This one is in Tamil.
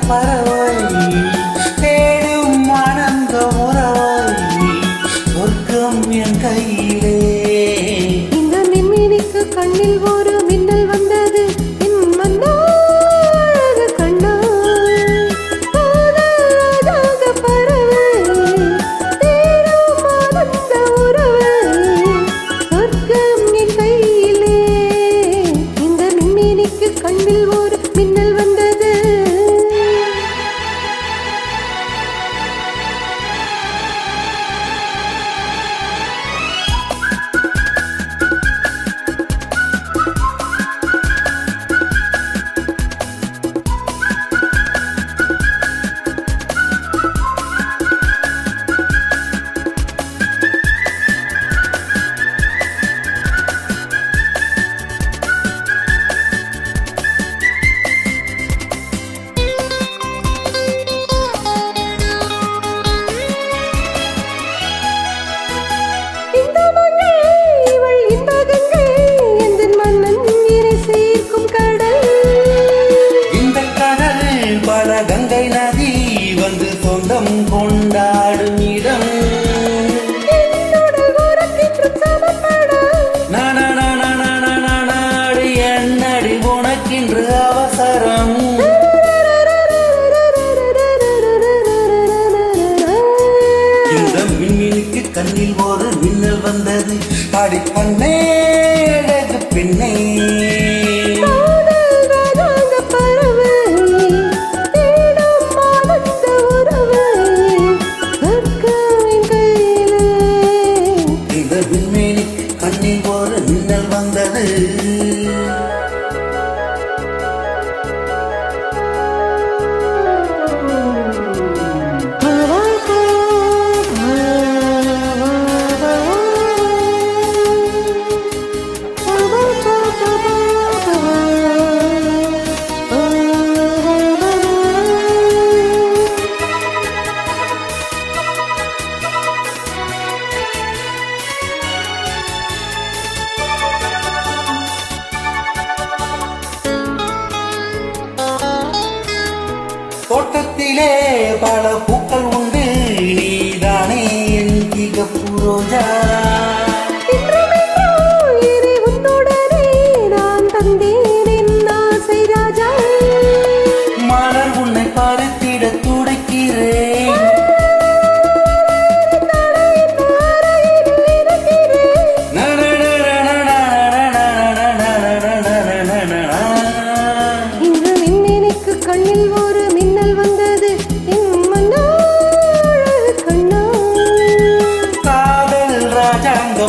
பறவை தேடும் ஆனந்த உறவை சொர்க்கம் என் கையிலே. இந்த மின்மினிக்கு கண்ணில் ஒரு மின்னல் வந்தது. கண்ணில் ஒரு மின்னல் வந்தது. கங்கை நதி வந்து சொந்தம் கொண்டாடும் இடம். நாடு என்னடி உனக்கின்று அவசரம். இந்த மின்மினிக்கு கண்ணில் ஒரு மின்னல் வந்தது. அடி பண்ணே பின்னே கண்ணில் ஒரு மின்னல் வந்தது. தோட்டத்திலே பல பூக்கள் உண்டு, நீதானே என் சிகப்பு ரோஜா. நான் தந்தேன் என் ஆசை ராஜா. மலர் உன்னை பறித்திட துடைக்கிறேன். இந்த மின்மினிக்கு கண்ணில் ஒரு மின்னல் வந்தது. காதல் ராஜாங்க